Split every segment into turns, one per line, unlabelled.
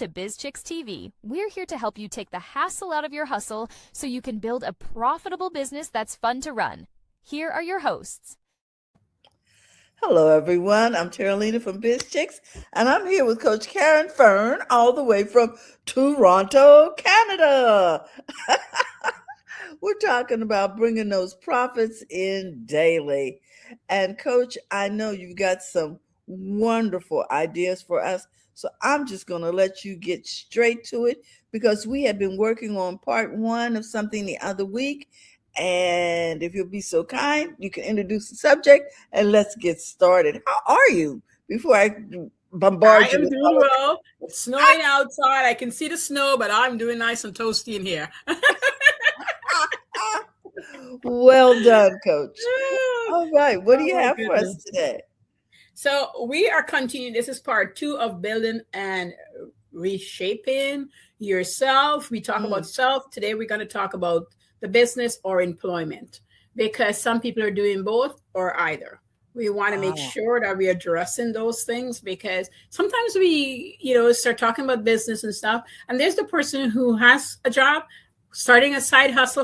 to Biz Chicks TV. We're here to help you take the hassle out of your hustle so you can build a profitable business that's fun to run. Here are your hosts.
Hello, everyone. I'm Terralina from Biz Chicks, and I'm here with Coach Caren Fern, all the way from Toronto, Canada. We're talking about bringing those profits in daily. And Coach, I know you've got some wonderful ideas for us. So I'm just going to let you get straight to it because we have been working on part one of something the other week. And if you'll be so kind, you can introduce the subject and let's get started. How are you? Before I bombard
I
you
am
with
doing well. It's snowing outside. I can see the snow, but I'm doing nice and toasty in here.
Well done, Coach. All right. What do you have for us
Goodness.
today?
So we are continuing. This is part two of building and reshaping yourself. We talk about self. Today we're going to talk about the business or employment because some people are doing both or either. We want to make sure that we're addressing those things because sometimes we, start talking about business and stuff. And there's the person who has a job, starting a side hustle,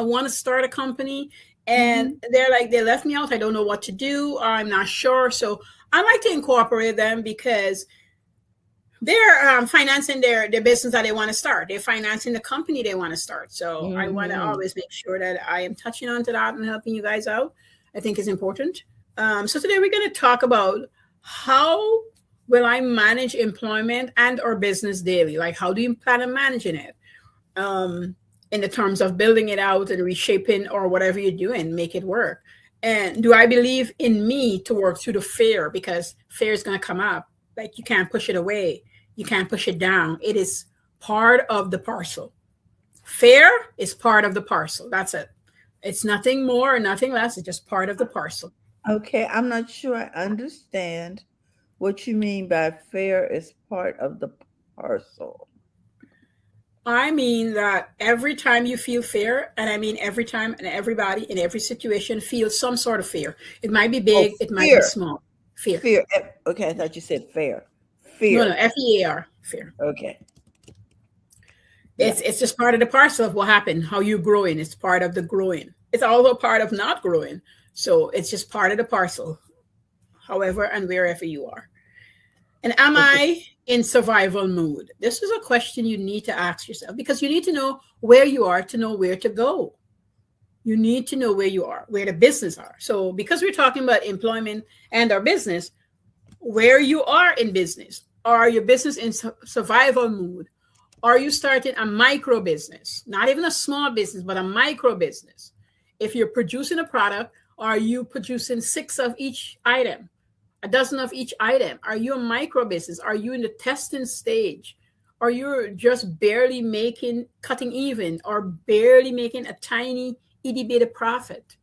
want to start a company. And they're like, they left me out. I don't know what to do. I'm not sure. So I like to incorporate them because they're financing their business that they want to start. They're financing the company they want to start. So I want to always make sure that I am touching on to that and helping you guys out. I think is important. So today we're going to talk about how will I manage employment and or business daily? Like how do you plan on managing it? In the terms of building it out and reshaping or whatever you're doing, make it work. And do I believe in me to work through the fear? Because fear is going to come up. Like you can't push it away. You can't push it down. It is part of the parcel. Fear is part of the parcel. That's it. It's nothing more or nothing less. It's just part of the parcel.
Okay, I'm not sure I understand what you mean by fear is part of the parcel.
I mean that every time you feel fear, and I mean every time and everybody in every situation feels some sort of fear. It might be big, it might be small. Fear.
Fear. Okay, I thought you said fair. Fear.
No, F-E-A-R. Fear.
Okay.
It's just part of the parcel of what happened, how you're growing. It's part of the growing. It's also part of not growing. So it's just part of the parcel, however and wherever you are. And am I in survival mode? This is a question you need to ask yourself because you need to know where you are to know where to go. You need to know where you are, where the business are. So because we're talking about employment and our business, where you are in business, are your business in survival mode? Are you starting a micro business? Not even a small business, but a micro business. If you're producing a product, are you producing 6 of each item? A dozen of each item? Are you a micro business? Are you in the testing stage? Are you just barely cutting even or barely making a tiny itty bitty profit?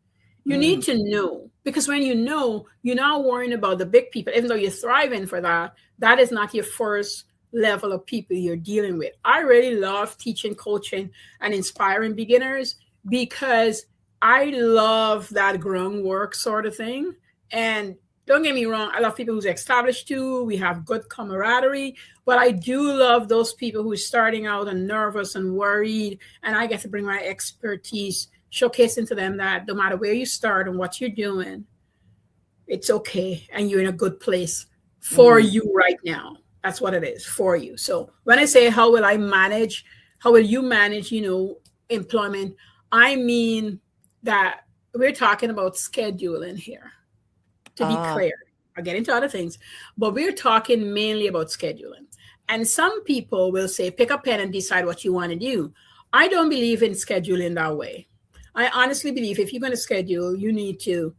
You need to know because when you know, you're not worrying about the big people, even though you're thriving for that. That is not your first level of people you're dealing with. I really love teaching, coaching, and inspiring beginners because I love that groundwork sort of thing. And don't get me wrong, I love people who's established too. We have good camaraderie, but I do love those people who are starting out and nervous and worried. And I get to bring my expertise, showcasing to them that no matter where you start and what you're doing, it's okay. And you're in a good place for you right now. That's what it is, for you. So when I say, how will you manage, employment? I mean that we're talking about scheduling here. To be clear, I'll get into other things, but we're talking mainly about scheduling. And some people will say, pick a pen and decide what you want to do. I don't believe in scheduling that way. I honestly believe if you're going to schedule, you need to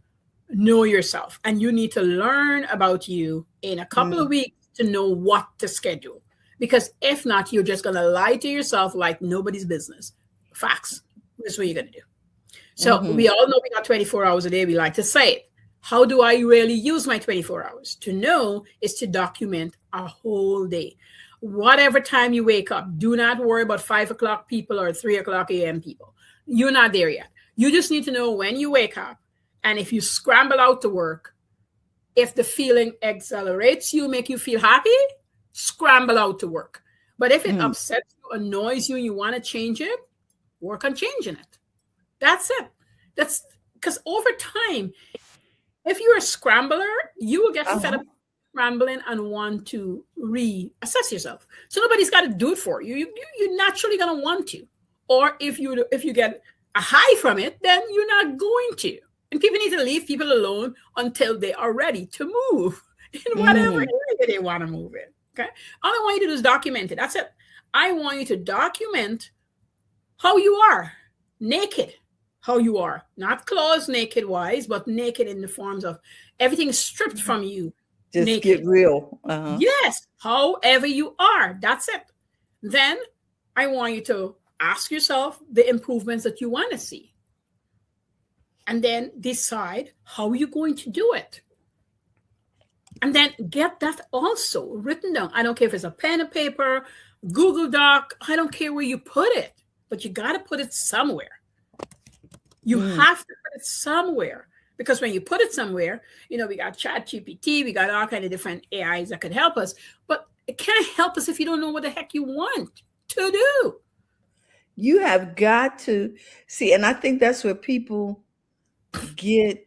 know yourself and you need to learn about you in a couple of weeks to know what to schedule. Because if not, you're just going to lie to yourself like nobody's business. Facts. That's what you're going to do. So we all know we got 24 hours a day. We like to say it. How do I really use my 24 hours? To know is to document a whole day. Whatever time you wake up, do not worry about 5 o'clock people or 3 o'clock a.m. people. You're not there yet. You just need to know when you wake up. And if you scramble out to work, if the feeling accelerates you, make you feel happy, scramble out to work. But if it
Mm.
upsets you, annoys you, and you want to change it, work on changing it. That's it. That's because over time, if you're a scrambler, you will get fed
Uh-huh.
up scrambling and want to reassess yourself. So nobody's got to do it for you. You're naturally going to want to. Or if you get a high from it, then you're not going to. And people need to leave people alone until they are ready to move in whatever
Mm.
area they want to move in. Okay. All I want you to do is document it. That's it. I want you to document how you are naked, how you are, not clothes naked wise, but naked in the forms of everything stripped from you.
Just
Naked.
get real. Uh-huh.
Yes, however you are. That's it. Then I want you to ask yourself the improvements that you want to see. And then decide how you're going to do it. And then get that also written down. I don't care if it's a pen and paper, Google Doc, I don't care where you put it, but you got to put it somewhere. You have to put it somewhere. Because when you put it somewhere, we got ChatGPT, we got all kind of different AIs that could help us, but it can't help us if you don't know what the heck you want to do.
You have got to see, and I think that's where people get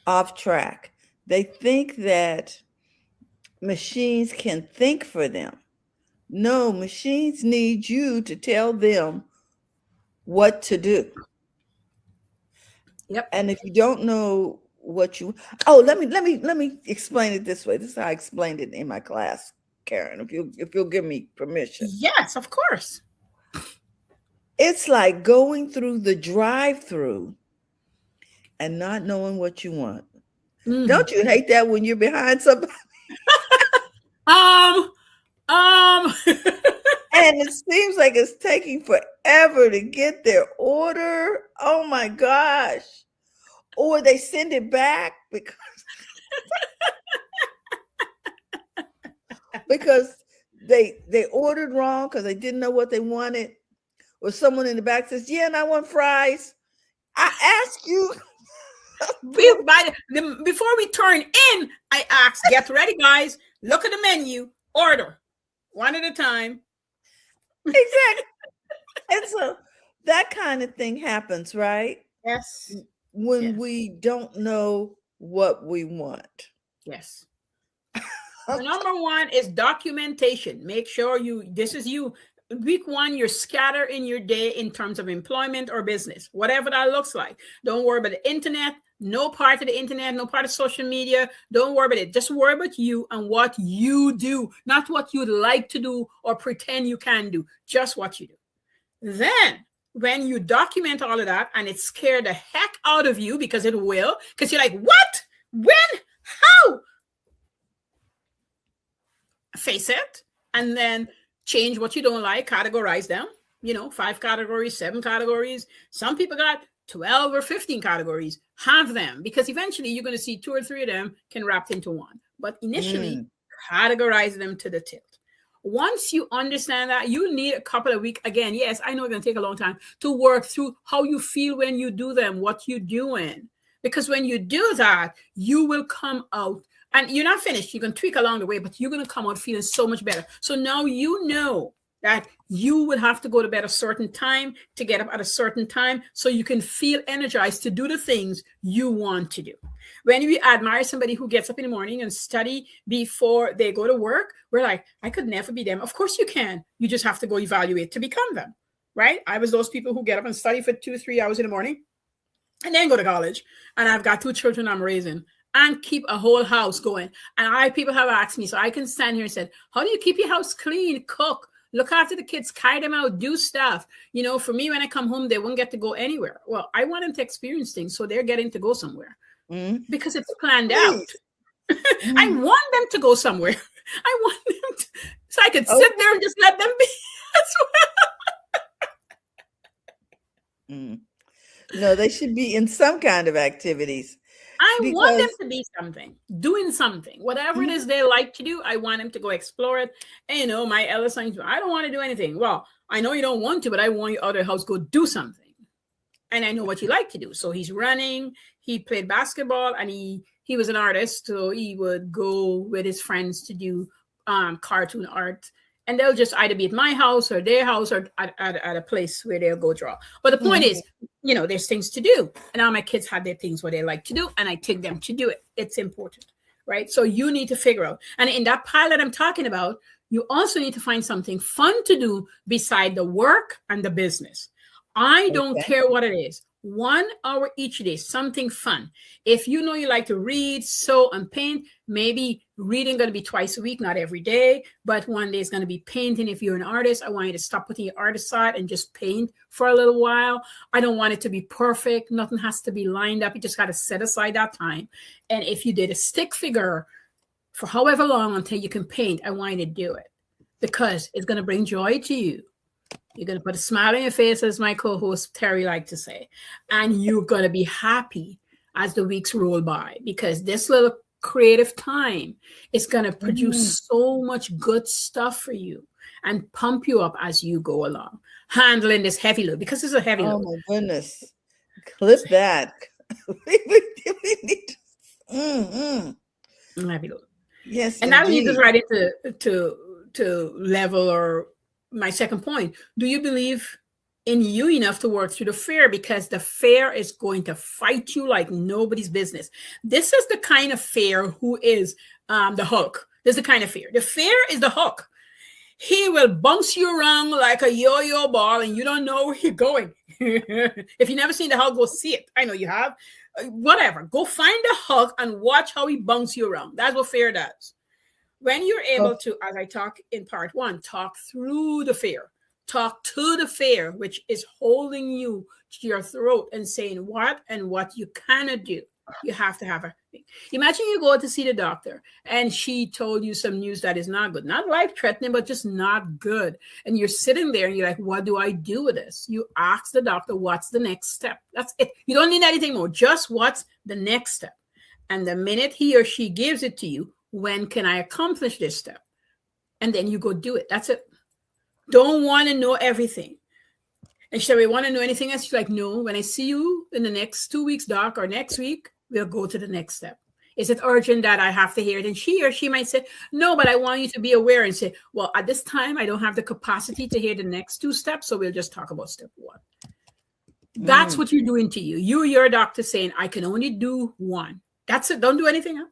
off track. They think that machines can think for them. No, machines need you to tell them what to do.
Yep.
And if you don't know what let me explain it this way. This is how I explained it in my class, Caren, if you'll give me permission.
Yes, of course.
It's like going through the drive-through and not knowing what you want. Mm-hmm. Don't you hate that when you're behind somebody? And it seems like it's taking forever to get their order. Oh my gosh. Or they send it back because they ordered wrong because they didn't know what they wanted. Or someone in the back says, yeah, and I want fries. I ask you.
Before we turn in, I ask, get ready, guys. Look at the menu. Order. One at a time.
Exactly. And so that kind of thing happens, right?
Yes.
When we don't know what we want.
Yes. The number one is documentation. Make sure this is you. Week one, you're scattered in your day in terms of employment or business, whatever that looks like. Don't worry about the internet. No part of the internet, no part of social media. Don't worry about it. Just worry about you and what you do, not what you'd like to do or pretend you can do, just what you do. Then when you document all of that and it scared the heck out of you, because it will, because you're like, what? When? How? Face it and then change what you don't like, categorize them, 5 categories, 7 categories. Some people got 12 or 15 categories. Have them, because eventually you're going to see 2 or 3 of them can wrap into one. But initially, categorize them to the tilt. Once you understand that, you need a couple of weeks. Again, yes, I know it's going to take a long time to work through how you feel when you do them, what you're doing. Because when you do that, you will come out. And you're not finished. You can tweak along the way, but you're going to come out feeling so much better. So now you know that you will have to go to bed a certain time to get up at a certain time so you can feel energized to do the things you want to do. When we admire somebody who gets up in the morning and study before they go to work, we're like, I could never be them. Of course you can. You just have to go evaluate to become them, right? I was those people who get up and study for 2-3 hours in the morning and then go to college. And I've got 2 children I'm raising and keep a whole house going. And people have asked me, so I can stand here and say, how do you keep your house clean, cook, look after the kids, carry them out, do stuff? For me, when I come home, they won't get to go anywhere. Well, I want them to experience things, so they're getting to go somewhere because it's planned out. I want them to go somewhere. I want them to, so I could sit there and just let them be as well.
No, they should be in some kind of activities.
I want them to be something, doing something, whatever it is they like to do. I want them to go explore it. And my eldest son, I don't want to do anything. Well, I know you don't want to, but I want your other house go do something. And I know what you like to do. So he's running. He played basketball, and he was an artist. So he would go with his friends to do cartoon art And they'll just either be at my house or their house or at a place where they'll go draw. But the point is, there's things to do. And all my kids have their things what they like to do, and I take them to do it. It's important, right? So you need to figure out. And in that pile that I'm talking about, you also need to find something fun to do beside the work and the business. I don't care what it is. 1 hour each day, something fun. If you know you like to read, sew, and paint, maybe reading going to be twice a week, not every day, but one day is going to be painting. If you're an artist, I want you to stop putting your art aside and just paint for a little while. I don't want it to be perfect. Nothing has to be lined up. You just got to set aside that time. And if you did a stick figure for however long until you can paint, I want you to do it because it's going to bring joy to you. You're going to put a smile on your face, as my co-host Terry liked to say, and you're going to be happy as the weeks roll by because this little creative time is going to produce so much good stuff for you and pump you up as you go along, handling this heavy load because it's a heavy load.
Oh my goodness. Clip that. We need
heavy load.
Yes.
And that leads us right into to level or my second point. Do you believe in you enough to work through the fear? Because the fear is going to fight you like nobody's business. This is the kind of fear who is the Hulk. This is the kind of fear. The fear is the Hulk. He will bounce you around like a yo-yo ball and you don't know where you're going. If you've never seen the Hulk, go see it. I know you have. Whatever. Go find the Hulk and watch how he bounces you around. That's what fear does. When you're able to, as I talk in part 1, talk through the fear, talk to the fear, which is holding you to your throat and saying what you cannot do. You have to have a thing. Imagine you go to see the doctor and she told you some news that is not good, not life-threatening, but just not good. And you're sitting there and you're like, what do I do with this? You ask the doctor, what's the next step? That's it. You don't need anything more. Just what's the next step? And the minute he or she gives it to you, when can I accomplish this step? And then you go do it. That's it. Don't want to know everything. And shall we want to know anything else? She's like, no, when I see you in the next 2 weeks, doc, or next week, we'll go to the next step. Is it urgent that I have to hear it? And she or she might say, no, but I want you to be aware and say, well, at this time, I don't have the capacity to hear the next 2 steps. So we'll just talk about step 1. That's what you're doing to you. You're a doctor saying, I can only do 1. That's it. Don't do anything else.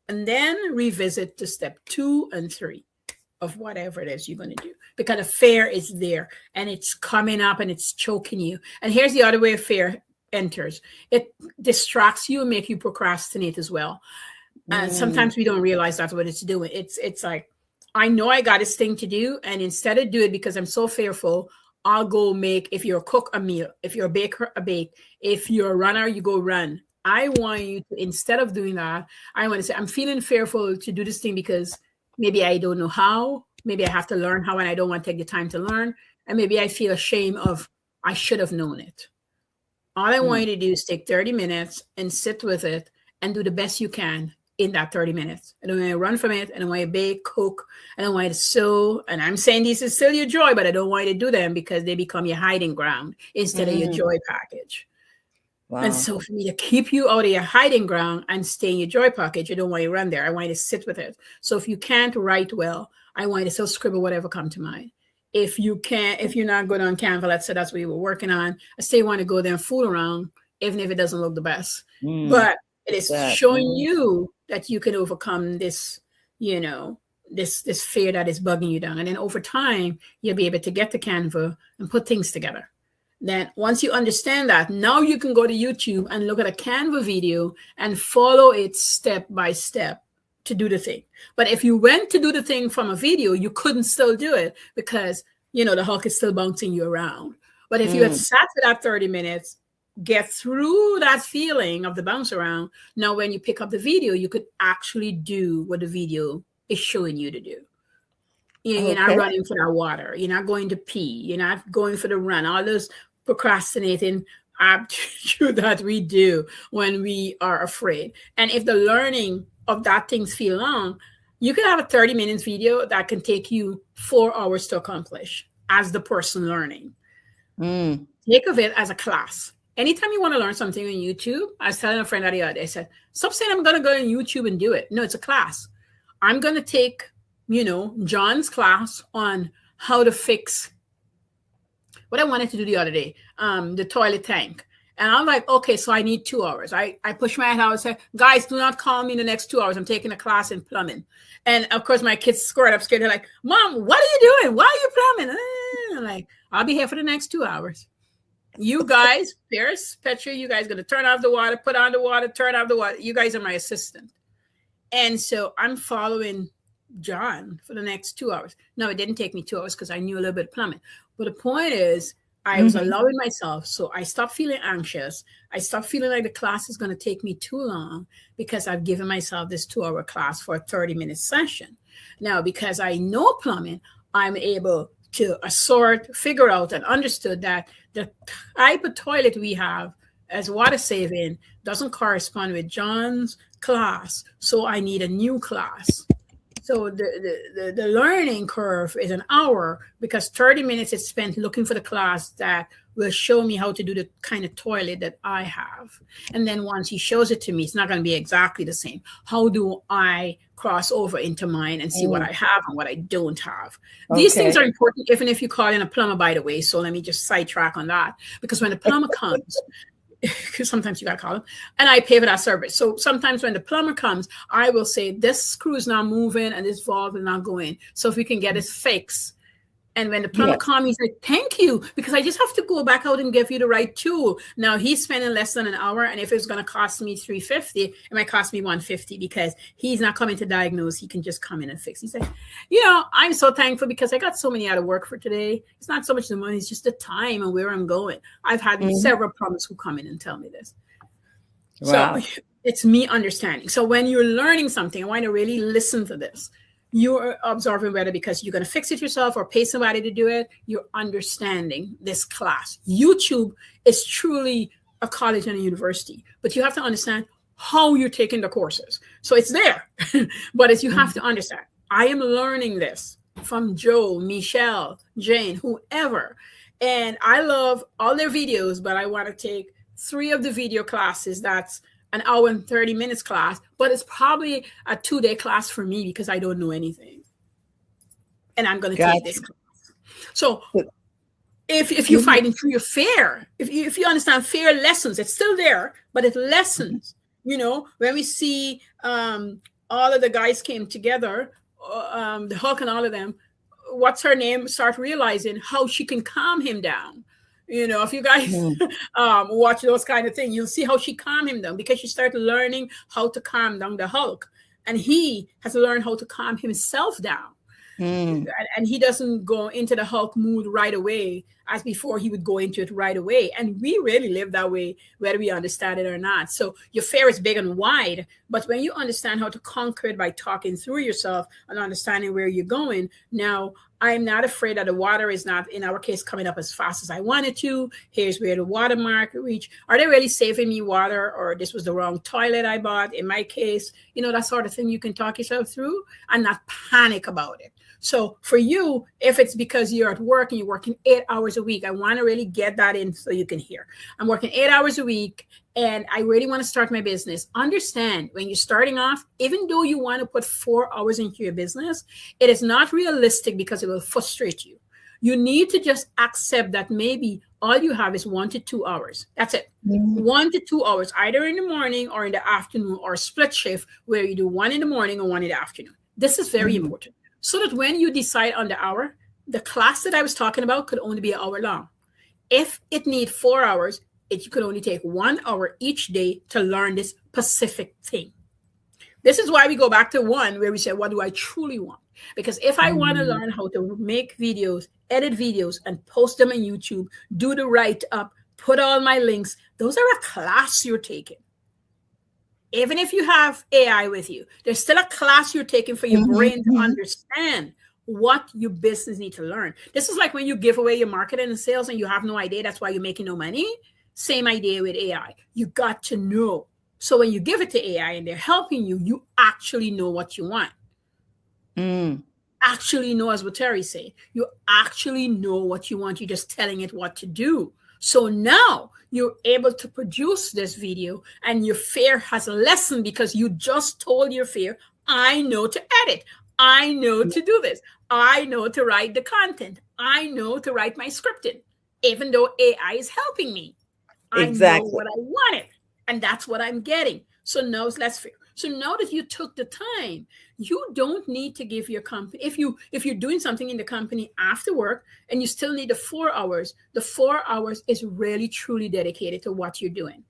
And then revisit to step 2 and 3 of whatever it is you're going to do. Because the fear is there and it's coming up and it's choking you. And here's the other way fear enters. It distracts you and make you procrastinate as well. And sometimes we don't realize that's what it's doing. It's like, I know I got this thing to do. And instead of do it because I'm so fearful, I'll go make, if you're a cook, a meal. If you're a baker, a bake. If you're a runner, you go run. I want you to, instead of doing that, I want to say, I'm feeling fearful to do this thing because maybe I don't know how, maybe I have to learn how, and I don't want to take the time to learn. And maybe I feel ashamed of, I should have known it. All I want you to do is take 30 minutes and sit with it and do the best you can in that 30 minutes. I don't want you to run from it. I don't want you to bake, cook. I don't want you to sew. And I'm saying these is still your joy, but I don't want you to do them because they become your hiding ground instead of your joy package. Wow. And so for me to keep you out of your hiding ground and stay in your joy package, I don't want you to run there. I want you to sit with it. So if you can't write well, I want you to still scribble whatever come to mind. If you can't, if you're not good on Canva, let's say that's what you were working on, I still want to go there and fool around, even if it doesn't look the best. But it is showing you that you can overcome this, this fear that is bugging you down. And then over time, you'll be able to get to Canva and put things together. Then once you understand that, now you can go to YouTube and look at a Canva video and follow it step by step to do the thing. But if you went to do the thing from a video, you couldn't still do it because, the Hulk is still bouncing you around. But if you had sat for that 30 minutes, get through that feeling of the bounce around, now when you pick up the video, you could actually do what the video is showing you to do. You're not running for that water. You're not going to pee. You're not going for the run. All those procrastinating aptitude that we do when we are afraid. And if the learning of that things feel long, you can have a 30 minutes video that can take you 4 hours to accomplish as the person learning. Think of it as a class. Anytime you want to learn something on YouTube, I was telling a friend the other day, I said, stop saying I'm going to go on YouTube and do it. No, it's a class. I'm going to take John's class on how to fix what I wanted to do the other day, the toilet tank. And I'm like, okay, so I need 2 hours. I push my head out and say, guys, do not call me in the next 2 hours. I'm taking a class in plumbing. And of course, my kids squirt up scared. They're like, Mom, what are you doing? Why are you plumbing? I'm like, I'll be here for the next 2 hours. You guys, Paris, Petra, you guys going to turn off the water, put on the water, turn off the water. You guys are my assistant. And so I'm following John for the next 2 hours. No, it didn't take me 2 hours because I knew a little bit of plumbing. But the point is, I was allowing myself. So I stopped feeling anxious. I stopped feeling like the class is going to take me too long because I've given myself this 2-hour class for a 30-minute session. Now, because I know plumbing, I'm able to figure out and understood that the type of toilet we have as water saving doesn't correspond with John's class. So I need a new class. So the learning curve is an hour because 30 minutes is spent looking for the class that will show me how to do the kind of toilet that I have. And then once he shows it to me, it's not going to be exactly the same. How do I cross over into mine and see what I have and what I don't have? These things are important, even if you call in a plumber, by the way. So let me just sidetrack on that. Because when the plumber comes, because sometimes you got to call them, and I pay for that service. So sometimes when the plumber comes, I will say, this screw is not moving and this valve is not going. So if we can get it fixed. And when the plumber comes, he's like, thank you, because I just have to go back out and give you the right tool. Now he's spending less than an hour. And if it's going to cost me $350, it might cost me $150 because he's not coming to diagnose. He can just come in and fix. He's like, I'm so thankful because I got so many out of work for today. It's not so much the money, it's just the time and where I'm going. I've had several plumbers who come in and tell me this. Wow. So it's me understanding. So when you're learning something, I want to really listen to this. You're observing whether because you're going to fix it yourself or pay somebody to do it, you're understanding this class. YouTube is truly a college and a university, but you have to understand how you're taking the courses. So it's there, but you have to understand, I am learning this from Joe, Michelle, Jane, whoever. And I love all their videos, but I want to take 3 of the video classes. That's an hour and 30 minutes class, but it's probably a 2-day class for me because I don't know anything. And I'm going to take this class. So if you're fighting through your fear, if you understand fear lessons, it's still there, but it lessons, when we see all of the guys came together, the Hulk and all of them, what's her name, start realizing how she can calm him down. If you guys watch those kind of things, you'll see how she calmed him down because she started learning how to calm down the Hulk. And he has to learn how to calm himself down. And he doesn't go into the Hulk mood right away as before he would go into it right away. And we really live that way, whether we understand it or not. So your fear is big and wide, but when you understand how to conquer it by talking through yourself and understanding where you're going, now I'm not afraid that the water is not, in our case, coming up as fast as I wanted to. Here's where the watermark reach. Are they really saving me water, or this was the wrong toilet I bought? In my case, that sort of thing you can talk yourself through and not panic about it. So for you, if it's because you're at work and you're working 8 hours a week, I want to really get that in so you can hear. I'm working 8 hours a week and I really want to start my business. Understand, when you're starting off, even though you want to put 4 hours into your business, it is not realistic because it will frustrate you. You need to just accept that maybe all you have is 1 to 2 hours. That's it. 1 to 2 hours, either in the morning or in the afternoon, or split shift where you do 1 in the morning and 1 in the afternoon. This is very important. So that when you decide on the hour, the class that I was talking about could only be an hour long. If it needs 4 hours, you could only take 1 hour each day to learn this specific thing. This is why we go back to 1 where we say, what do I truly want? Because if I want to learn how to make videos, edit videos, and post them on YouTube, do the write-up, put all my links, those are a class you're taking. Even if you have AI with you, there's still a class you're taking for your brain to understand what your business needs to learn. This is like when you give away your marketing and sales and you have no idea, that's why you're making no money. Same idea with AI. You got to know. So when you give it to AI and they're helping you, you actually know what you want. Actually know, as what Terry's saying. You actually know what you want. You're just telling it what to do. So now you're able to produce this video and your fear has lessened because you just told your fear, I know to edit. I know to do this. I know to write the content. I know to write my scripting, even though AI is helping me. I know
Exactly.
what I wanted, and that's what I'm getting. So now it's less fair. So now that you took the time, you don't need to give your company, if you're doing something in the company after work and you still need the 4 hours is really truly dedicated to what you're doing.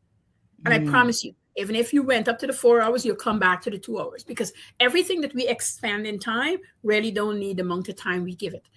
And I promise you, even if you went up to the 4 hours, you'll come back to the 2 hours, because everything that we expand in time really don't need the amount of time we give it.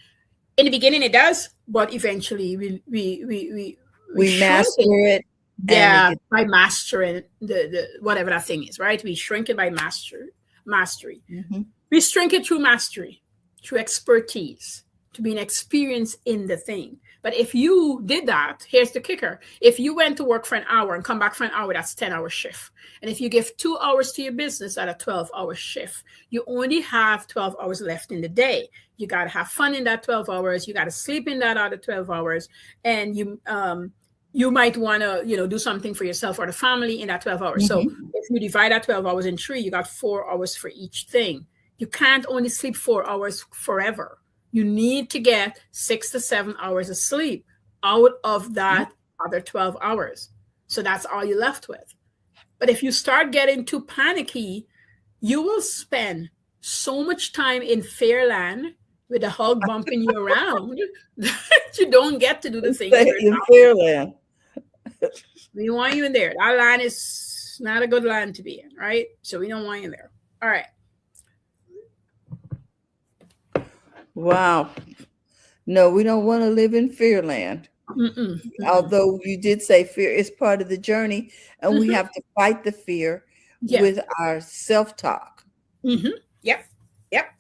In the beginning it does, but eventually we shrink
master it.
Yeah, by mastering the whatever that thing is, right? We shrink it by mastery.
Mm-hmm.
We shrink it through mastery, through expertise, to being experienced in the thing. But if you did that, here's the kicker. If you went to work for an hour and come back for an hour, that's 10-hour shift. And if you give 2 hours to your business at a 12-hour shift, you only have 12 hours left in the day. You got to have fun in that 12 hours. You got to sleep in that other 12 hours. And you might want to, do something for yourself or the family in that 12 hours.
Mm-hmm.
So if you divide that 12 hours in 3, you got 4 hours for each thing. You can't only sleep 4 hours forever. You need to get 6 to 7 hours of sleep out of that other 12 hours. So that's all you're left with. But if you start getting too panicky, you will spend so much time in Fairland with the hog bumping you around that you don't get to do the things
in Fairland.
We want you in there. That line is not a good line to be in, right? So we don't want you there. All right.
Wow. No, we don't want to live in Fearland. Although you did say fear is part of the journey, and we have to fight the fear with our self-talk.
Yep.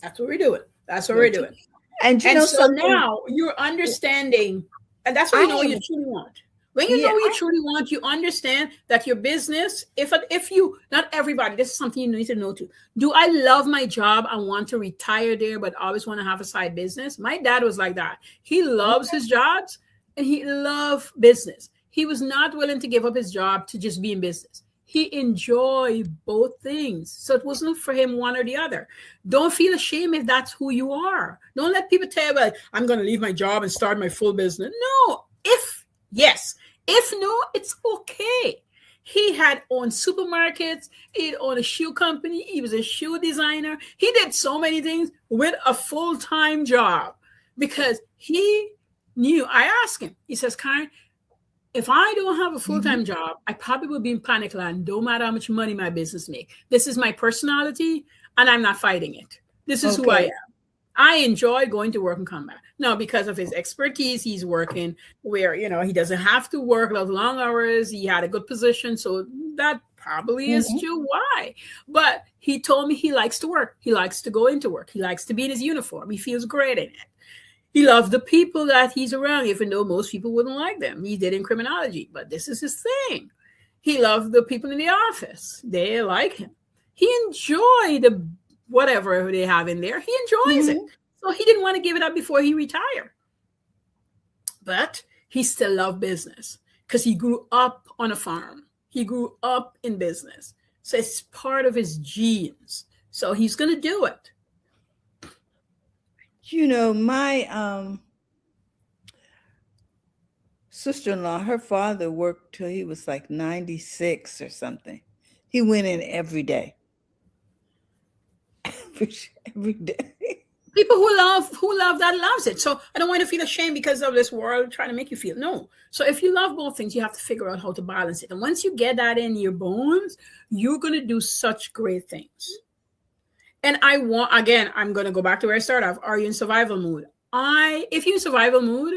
That's what we're doing. We're doing.
And
so now you're understanding, and that's what you know what you truly want. When you know what you truly want, you understand that your business, if you, not everybody, this is something you need to know too. Do I love my job? I want to retire there, but always want to have a side business. My dad was like that. He loves his jobs and he loved business. He was not willing to give up his job to just be in business. He enjoyed both things. So it wasn't for him one or the other. Don't feel ashamed if that's who you are. Don't let people tell you, well, I'm going to leave my job and start my full business. No, yes. If no, it's okay. He had owned supermarkets. He'd owned a shoe company. He was a shoe designer. He did so many things with a full-time job because he knew. I asked him, he says, Caren, if I don't have a full-time job, I probably would be in panic land, no matter how much money my business makes. This is my personality, and I'm not fighting it. This is who I am. I enjoy going to work and come back. Now, because of his expertise, he's working where, he doesn't have to work those long hours. He had a good position. So that probably is true why. But he told me he likes to work. He likes to go into work. He likes to be in his uniform. He feels great in it. He loves the people that he's around, even though most people wouldn't like them. He did in criminology, but this is his thing. He loved the people in the office. They like him. He enjoyed the whatever they have in there. He enjoys it. So he didn't want to give it up before he retired. But he still loved business because he grew up on a farm. He grew up in business. So it's part of his genes. So he's going to do it.
My sister-in-law, her father worked till he was like 96 or something. He went in every day. Every day.
People who love that loves it. So I don't want you to feel ashamed because of this world trying to make you feel. No. So if you love both things, you have to figure out how to balance it. And once you get that in your bones, you're going to do such great things. And I'm going to go back to where I started off. Are you in survival mode? If you're in survival mode,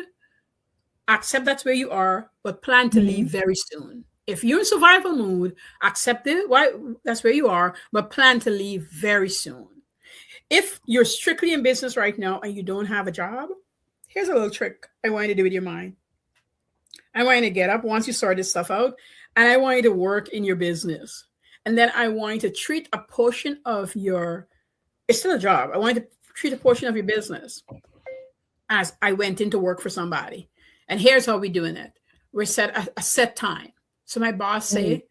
accept that's where you are, but plan to leave very soon. If you're in survival mode, accept it. Why? That's where you are, but plan to leave very soon. If you're strictly in business right now and you don't have a job, here's a little trick I want you to do with your mind. I want you to get up once you sort this stuff out, and I want you to work in your business. And then I want you to treat a portion of it's still a job. I want you to treat a portion of your business as I went into work for somebody. And here's how we're doing it. We're set a set time. So my boss say,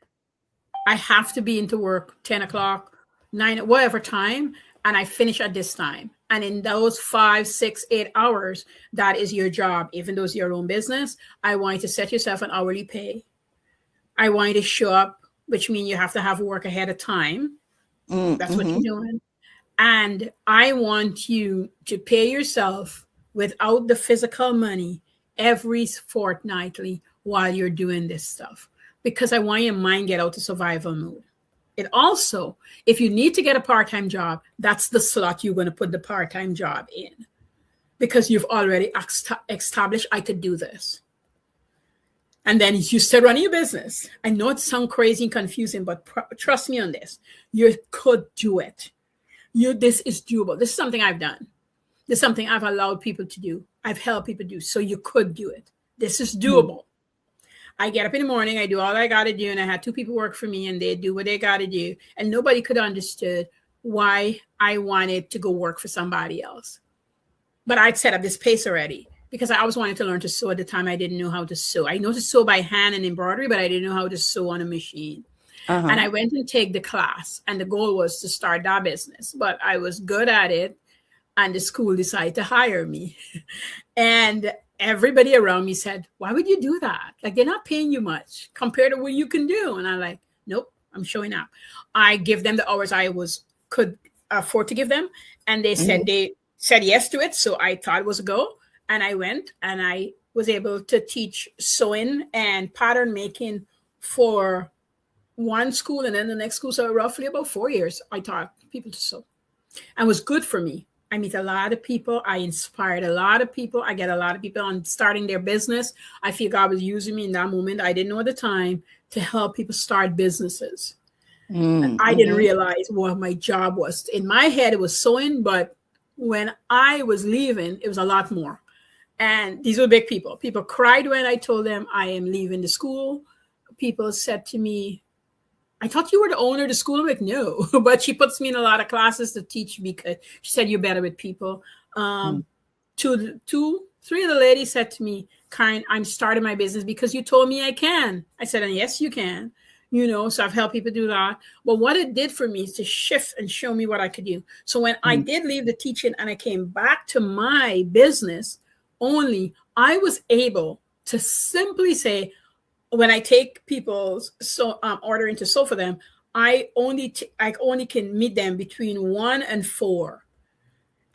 I have to be into work 10 o'clock, 9, whatever time. and I finish at this time. And in those 5, 6, 8 hours, that is your job. Even though it's your own business, I want you to set yourself an hourly pay. I want you to show up, which means you have to have work ahead of time. That's what you're doing. And I want you to pay yourself without the physical money every fortnightly while you're doing this stuff, because I want your mind get out of survival mode. It also, if you need to get a part-time job, that's the slot you're going to put the part-time job in, because you've already established, I could do this. And then you start running your business. I know it sounds crazy and confusing, but trust me on this. You could do it. This is doable. This is something I've done. This is something I've allowed people to do. I've helped people do. So you could do it. This is doable. I get up in the morning, I do all I got to do, and I had 2 people work for me, and they do what they got to do. And nobody could have understood why I wanted to go work for somebody else. But I'd set up this pace already, because I always wanted to learn to sew. At the time, I didn't know how to sew. I know to sew by hand and embroidery, but I didn't know how to sew on a machine. And I went and take the class, and the goal was to start that business. But I was good at it, and the school decided to hire me. And everybody around me said, why would you do that? Like, they're not paying you much compared to what you can do. And I'm like, nope, I'm showing up. I give them the hours I could afford to give them. And they said yes to it. So I thought it was a go. And I went, and I was able to teach sewing and pattern making for one school and then the next school. So roughly about 4 years, I taught people to sew. And it was good for me. I meet a lot of people. I inspired a lot of people. I get a lot of people on starting their business. I feel God was using me in that moment. I didn't know at the time to help people start businesses. I didn't realize what my job was. In my head, it was sewing, but when I was leaving, it was a lot more. And these were big people. People cried when I told them I am leaving the school. People said to me, I thought you were the owner of the school. I'm like, no, but she puts me in a lot of classes to teach because she said you're better with people. 3 of the ladies said to me, Caren, I'm starting my business because you told me I can. I said, and yes, you can. So I've helped people do that. But what it did for me is to shift and show me what I could do. So when I did leave the teaching and I came back to my business only, I was able to simply say, when I take people's ordering to sew for them, I only can meet them between 1 and 4,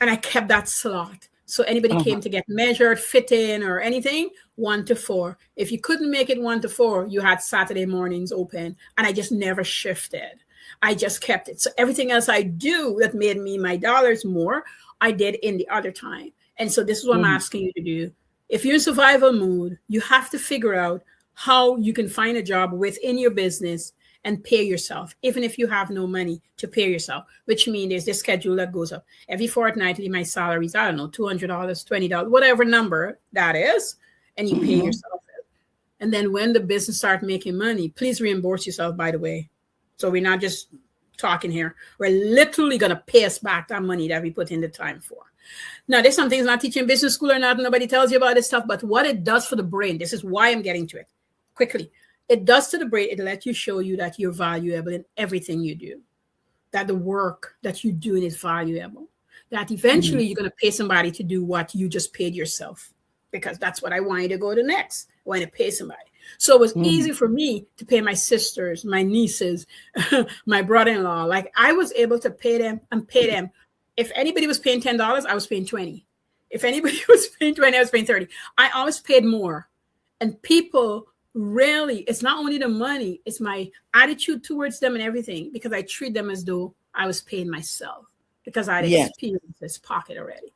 and I kept that slot. So anybody came to get measured, fit in, or anything, 1 to 4. If you couldn't make it 1 to 4, you had Saturday mornings open, and I just never shifted. I just kept it. So everything else I do that made me my dollars more, I did in the other time. And so this is what I'm asking you to do. If you're in survival mode, you have to figure out how you can find a job within your business and pay yourself, even if you have no money to pay yourself, which means there's this schedule that goes up. Every fortnightly, my salary is, I don't know, $200, $20, whatever number that is, and you pay yourself. And then when the business starts making money, please reimburse yourself, by the way. So we're not just talking here. We're literally going to pay us back that money that we put in the time for. Now, there's some things not teaching business school or not. Nobody tells you about this stuff, but what it does for the brain, this is why I'm getting to it quickly. It does to the brain. It lets you show you that you're valuable in everything you do, that the work that you're doing is valuable, that eventually you're going to pay somebody to do what you just paid yourself, because that's what I want you to go to next. I want to pay somebody. So it was easy for me to pay my sisters, my nieces, my brother-in-law. Like, I was able to pay them and pay them. If anybody was paying $10, I was paying 20. If anybody was paying 20, I was paying 30. I always paid more. And people rarely, it's not only the money, it's my attitude towards them and everything, because I treat them as though I was paying myself, because I'd experienced this pocket already.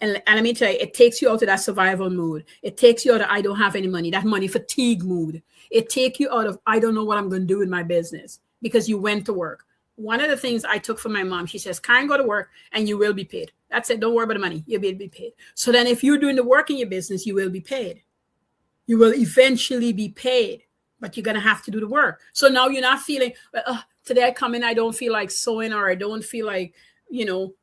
And let me tell you, it takes you out of that survival mood. It takes you out of I don't have any money, that money fatigue mood. It takes you out of I don't know what I'm going to do with my business, because you went to work. One of the things I took from my mom, she says, Karen, go to work and you will be paid. That's it. Don't worry about the money. You'll be paid. So then if you're doing the work in your business, you will be paid. You will eventually be paid, but you're going to have to do the work. So now you're not feeling, today I come in, I don't feel like sewing, or I don't feel like,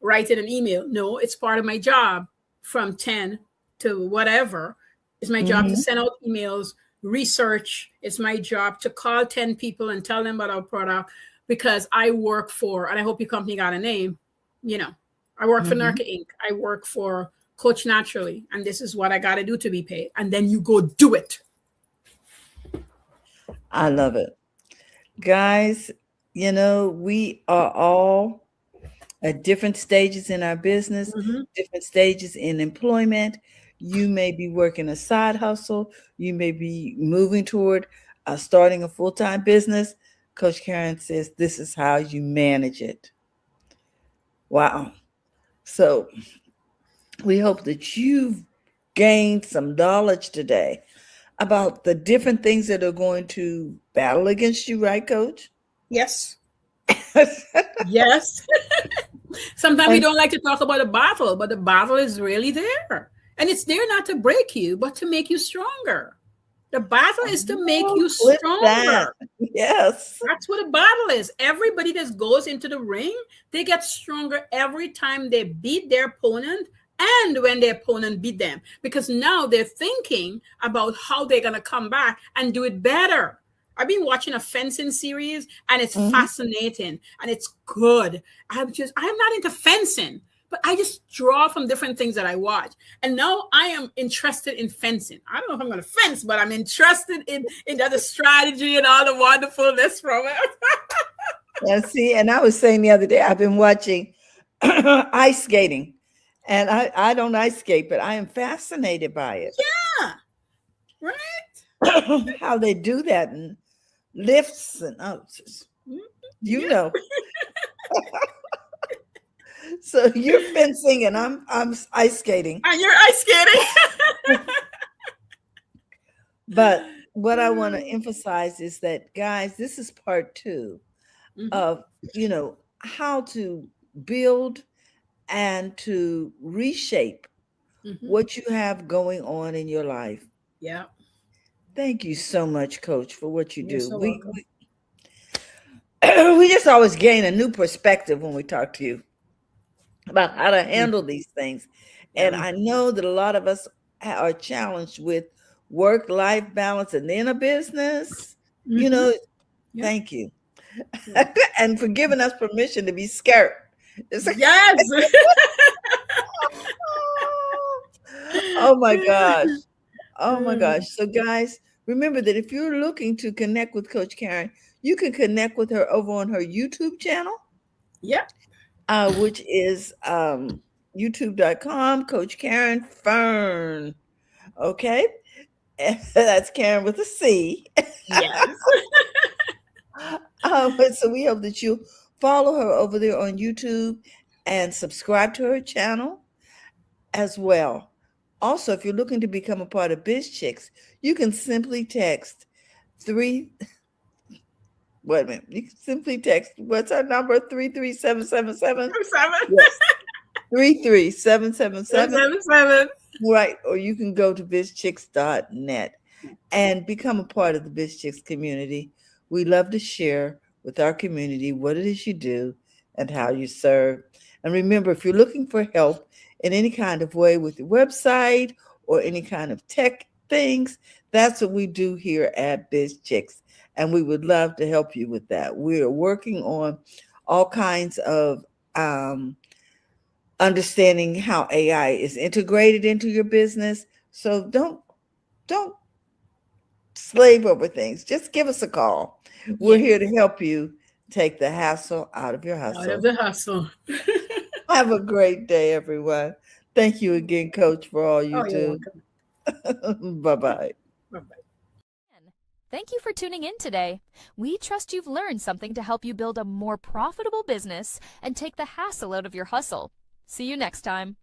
writing an email. No, it's part of my job from 10 to whatever. It's my job to send out emails, research. It's my job to call 10 people and tell them about our product, because I work for, and I hope your company got a name, You know, I work for
Hmm.
Nurka Inc. I work for Coach Naturally, and this is what I got to do to be paid. And then you go do it.
I love it. Guys, we are all at different stages in our business,
Mhm.
different stages in employment. You may be working a side hustle. You may be moving toward starting a full-time business. Coach Caren says this is how you manage it. Wow. So we hope that you've gained some knowledge today about the different things that are going to battle against you, right, Coach?
Yes. Yes. Sometimes we
And
don't like to talk about a battle, but the battle is really there. And it's there not to break you, but to make you stronger. The battle is to make
oh,
you
clip that.
stronger.
Yes.
That's what a battle is. Everybody that goes into the ring, they get stronger every time they beat their opponent and when their opponent beat them. Because now they're thinking about how they're going to come back and do it better. I've been watching a fencing series and it's
Hmm.
fascinating and it's good. I'm not into fencing, but I just draw from different things that I watch. And now I am interested in fencing. I don't know if I'm going to fence, but I'm interested in the strategy and all the wonderfulness from it.
Yeah, see, and I was saying the other day, I've been watching ice skating, and I don't ice skate, but I am fascinated by it.
Yeah, right.
How they do that and lifts and you
Yeah,
know. So you're fencing and I'm ice skating.
and you're ice skating.
But what I want to emphasize is that, guys, this is part two
Mhm,
of, how to build and to reshape
mhm.
what you have going on in your life.
Yeah,
Thank you so much, Coach, for what you
you're
do.
so
We,
welcome.
we we just always gain a new perspective when we talk to you about how to
Mm,
handle these things. And
yeah.
I know that a lot of us are challenged with work-life balance and then a business. You
Hmm.
know,
Yeah.
thank you.
Yeah.
And for giving us permission to be scared. It's like,
Yes.
oh my gosh. Oh my gosh. So, guys, remember that if you're looking to connect with Coach Caren, you can connect with her over on her YouTube channel,
Yeah.
which is youtube.com, Coach Caren Fern. Okay. That's Karen with a C.
Yes.
So we hope that you follow her over there on YouTube and subscribe to her channel as well. Also, if you're looking to become a part of Biz Chicks, you can simply text three. Wait a minute. You can simply text. What's our number? 33777.
Seven.
Yes, 33777.
777.
Right. Or you can go to bizchicks.net and become a part of the Biz Chicks community. We love to share with our community what it is you do and how you serve. And remember, if you're looking for help in any kind of way with your website or any kind of tech things, that's what we do here at Biz Chicks. And we would love to help you with that. We are working on all kinds of understanding how AI is integrated into your business. So don't slave over things. Just give us a call. We're
Yes.
here to help you take the hassle out of your
Out of
hustle.
the hustle.
Have a great day, everyone. Thank you again, Coach, for all you
Oh, you're
do.
welcome.
Bye bye.
Bye-bye.
Thank you for tuning in today. We trust you've learned something to help you build a more profitable business and take the hassle out of your hustle. See you next time.